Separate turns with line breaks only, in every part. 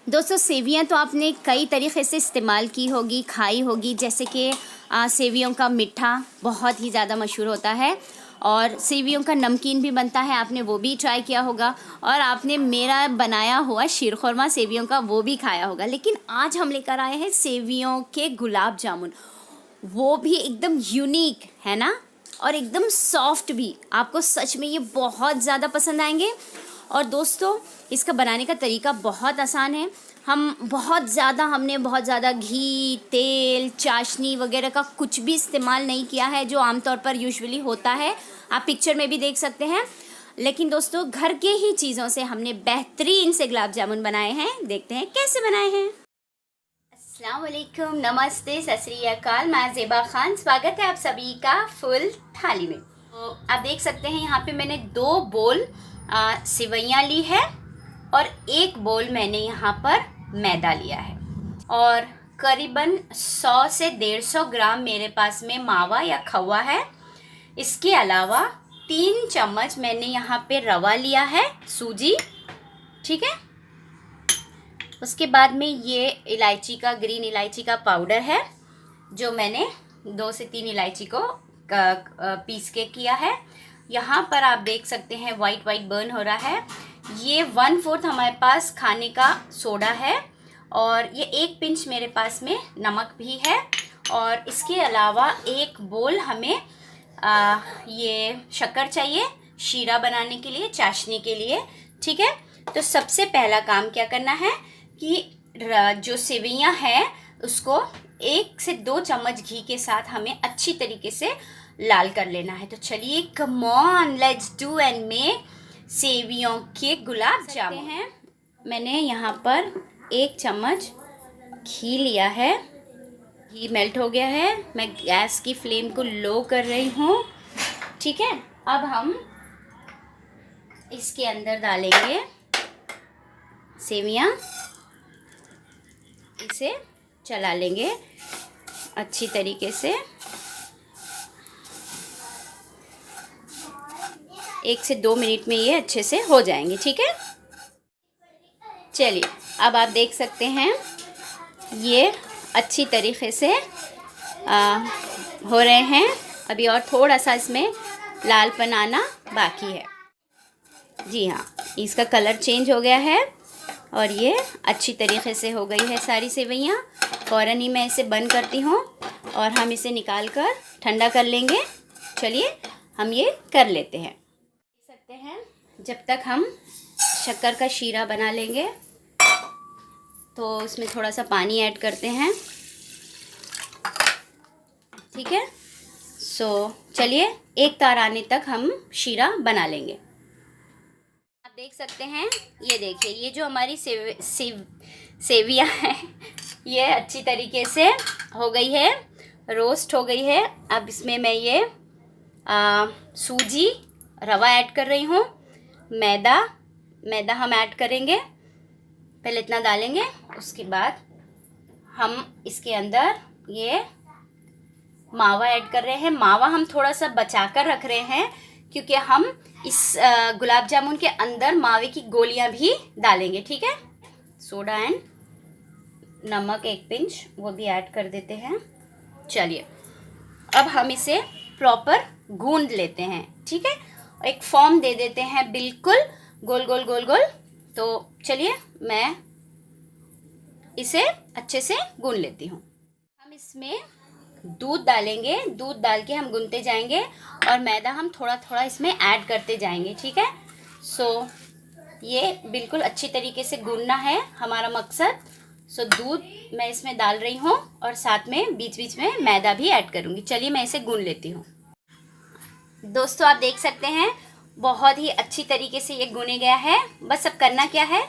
दोस्तों सेवियां तो आपने कई तरीक़े से इस्तेमाल की होगी, खाई होगी, जैसे कि सेवियों का मीठा बहुत ही ज़्यादा मशहूर होता है और सेवियों का नमकीन भी बनता है, आपने वो भी ट्राई किया होगा और आपने मेरा बनाया हुआ शीरखुरमा सेवियों का वो भी खाया होगा। लेकिन आज हम लेकर आए हैं सेवियों के गुलाब जामुन, वो भी एकदम यूनिक है ना, और एकदम सॉफ्ट भी। आपको सच में ये बहुत ज़्यादा पसंद आएंगे। और दोस्तों इसका बनाने का तरीका बहुत आसान है। हमने बहुत ज़्यादा घी, तेल, चाशनी वगैरह का कुछ भी इस्तेमाल नहीं किया है जो आमतौर पर यूजुअली होता है, आप पिक्चर में भी देख सकते हैं। लेकिन दोस्तों घर के ही चीज़ों से हमने बेहतरीन से गुलाब जामुन बनाए हैं। देखते हैं कैसे बनाए हैं। अस्सलाम वालेकुम, नमस्ते, सत श्री अकाल। मैं ज़ेबा खान, स्वागत है आप सभी का फुल थाली में। तो आप देख सकते हैं यहाँ पे मैंने 2 बोल सेवइयाँ ली है और 1 बोल मैंने यहाँ पर मैदा लिया है और करीबन 100 से 150 ग्राम मेरे पास में मावा या खवा है। इसके अलावा 3 चम्मच मैंने यहाँ पे रवा लिया है, सूजी, ठीक है। उसके बाद में ये इलायची का, ग्रीन इलायची का पाउडर है जो मैंने 2 से 3 इलायची को पीस के किया है। यहाँ पर आप देख सकते हैं वाइट बर्न हो रहा है। ये 1/4 हमारे पास खाने का सोडा है और ये 1 पिंच मेरे पास में नमक भी है। और इसके अलावा 1 बोल हमें ये शक्कर चाहिए शीरा बनाने के लिए, चाशनी के लिए, ठीक है। तो सबसे पहला काम क्या करना है कि जो सेवइयाँ हैं उसको 1 से 2 चम्मच घी के साथ हमें अच्छी तरीके से लाल कर लेना है। तो चलिए, come on, let's do and make सेवियों के गुलाब जामुन हैं। मैंने यहाँ पर 1 चम्मच घी लिया है, घी मेल्ट हो गया है। मैं गैस की फ्लेम को लो कर रही हूँ, ठीक है। अब हम इसके अंदर डालेंगे सेवियाँ, इसे चला लेंगे अच्छी तरीके से। 1 से 2 मिनट में ये अच्छे से हो जाएंगे, ठीक है। चलिए, अब आप देख सकते हैं ये अच्छी तरीके से हो रहे हैं। अभी और थोड़ा सा इसमें लालपन आना बाकी है। जी हाँ, इसका कलर चेंज हो गया है और ये अच्छी तरीके से हो गई है सारी सेवइयाँ। फ़ौरन ही मैं इसे बंद करती हूँ और हम इसे निकाल कर ठंडा कर लेंगे। चलिए हम ये कर लेते हैं। देख सकते हैं जब तक हम शक्कर का शीरा बना लेंगे तो इसमें थोड़ा सा पानी ऐड करते हैं, ठीक है। चलिए, एक तार आने तक हम शीरा बना लेंगे। आप देख सकते हैं, ये देखिए, ये जो हमारी सेवियाँ हैं ये अच्छी तरीके से हो गई है, रोस्ट हो गई है। अब इसमें मैं ये सूजी, रवा ऐड कर रही हूँ। मैदा हम ऐड करेंगे, पहले इतना डालेंगे। उसके बाद हम इसके अंदर ये मावा ऐड कर रहे हैं। मावा हम थोड़ा सा बचा कर रख रहे हैं क्योंकि हम इस गुलाब जामुन के अंदर मावे की गोलियां भी डालेंगे, ठीक है। सोडा एंड नमक 1 पिंच वो भी ऐड कर देते हैं। चलिए, अब हम इसे प्रॉपर गूंद लेते हैं, ठीक है। एक फॉर्म दे देते हैं बिल्कुल गोल गोल गोल गोल। तो चलिए, मैं इसे अच्छे से गूंद लेती हूँ। हम इसमें दूध डालेंगे, दूध डाल के हम गूंदते जाएंगे और मैदा हम थोड़ा थोड़ा इसमें ऐड करते जाएंगे, ठीक है। ये बिल्कुल अच्छी तरीके से गूंदना है हमारा मकसद। दूध मैं इसमें डाल रही हूँ और साथ में बीच बीच में मैदा भी ऐड करूँगी। चलिए मैं इसे गूंद लेती हूँ। दोस्तों आप देख सकते हैं बहुत ही अच्छी तरीके से ये गूने गया है। बस अब करना क्या है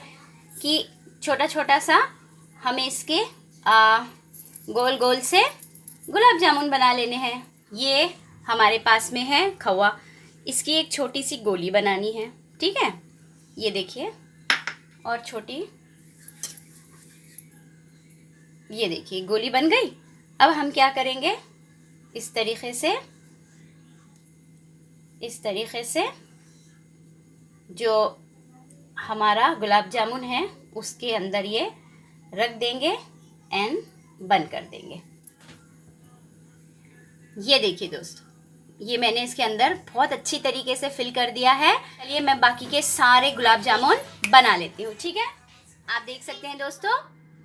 कि छोटा छोटा सा हमें इसके गोल गोल से गुलाब जामुन बना लेने हैं। ये हमारे पास में है खवा, इसकी एक छोटी सी गोली बनानी है, ठीक है। ये देखिए, और छोटी, ये देखिए गोली बन गई। अब हम क्या करेंगे, इस तरीके से जो हमारा गुलाब जामुन है उसके अंदर ये रख देंगे एंड बंद कर देंगे। ये देखिए दोस्तों, ये मैंने इसके अंदर बहुत अच्छी तरीके से फिल कर दिया है। चलिए मैं बाकी के सारे गुलाब जामुन बना लेती हूँ, ठीक है। आप देख सकते हैं दोस्तों,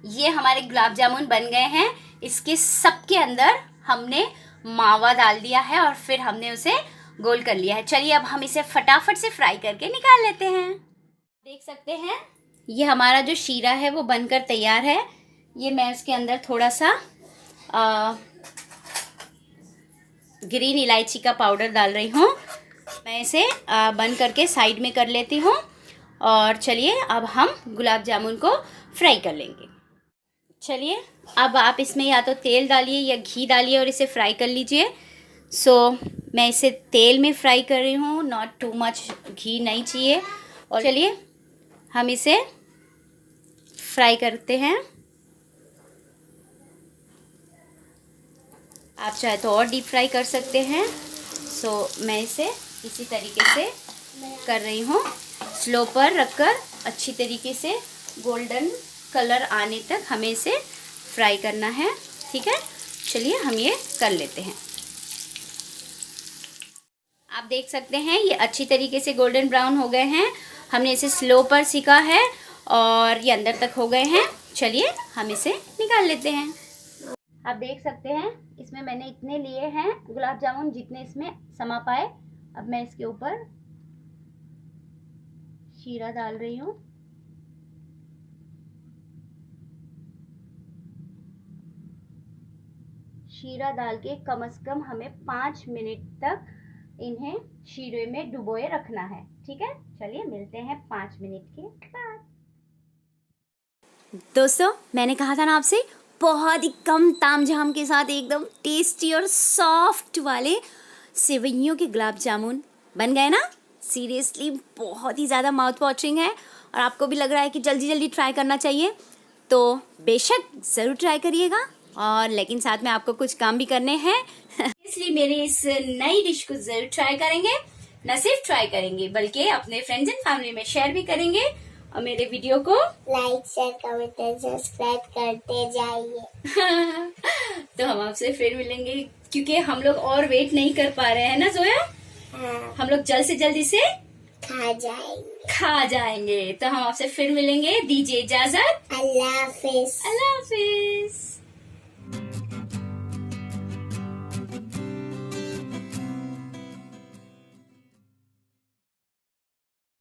ये हमारे गुलाब जामुन बन गए हैं। इसके सबके अंदर हमने मावा डाल दिया है और फिर हमने उसे गोल कर लिया है। चलिए अब हम इसे फटाफट से फ्राई करके निकाल लेते हैं। देख सकते हैं ये हमारा जो शीरा है वो बनकर तैयार है। ये मैं इसके अंदर थोड़ा सा ग्रीन इलायची का पाउडर डाल रही हूँ। मैं इसे बंद करके साइड में कर लेती हूँ। और चलिए अब हम गुलाब जामुन को फ्राई कर लेंगे। चलिए अब आप इसमें या तो तेल डालिए या घी डालिए और इसे फ्राई कर लीजिए। मैं इसे तेल में फ्राई कर रही हूँ, नॉट टू मच घी नहीं चाहिए। और चलिए हम इसे फ्राई करते हैं। आप चाहे तो और डीप फ्राई कर सकते हैं। मैं इसे इसी तरीके से कर रही हूँ, स्लो पर रखकर अच्छी तरीके से गोल्डन कलर आने तक हमें इसे फ्राई करना है, ठीक है। चलिए हम ये कर लेते हैं। आप देख सकते हैं ये अच्छी तरीके से गोल्डन ब्राउन हो गए हैं। हमने इसे स्लो पर सिका है और ये अंदर तक हो गए हैं। चलिए हम इसे निकाल लेते हैं। आप देख सकते हैं इसमें मैंने इतने लिए हैं गुलाब जामुन जितने इसमें समा पाए। अब मैं इसके ऊपर शीरा डाल रही हूँ। शीरा डाल के कम से कम हमें 5 मिनट तक इन्हें शीरे में डुबोए रखना है, ठीक है। चलिए मिलते हैं 5 मिनट के बाद। दोस्तों मैंने कहा था ना आपसे, बहुत ही कम तामझाम के साथ एकदम टेस्टी और सॉफ्ट वाले सेवइयों के गुलाब जामुन बन गए ना। सीरियसली बहुत ही ज़्यादा माउथ वॉटरिंग है और आपको भी लग रहा है कि जल्दी जल्दी ट्राई करना चाहिए, तो बेशक ज़रूर ट्राई करिएगा। और लेकिन साथ में आपको कुछ काम भी करने हैं इसलिए मेरी इस नई डिश को ज़रूर ट्राई करेंगे। न सिर्फ ट्राई करेंगे बल्कि अपने फ्रेंड्स एंड फैमिली में शेयर भी करेंगे और मेरे वीडियो को
like share comment and subscribe करते जाइए।
तो हम आपसे फिर मिलेंगे क्योंकि हम लोग और वेट नहीं कर पा रहे हैं ना जोया।
हाँ,
हम लोग जल्द से जल्द इसे
खा जाएंगे।
तो हम आपसे फिर मिलेंगे। दीजिए इजाजत।
अल्लाह हाफिज।
अल्लाह हाफिज।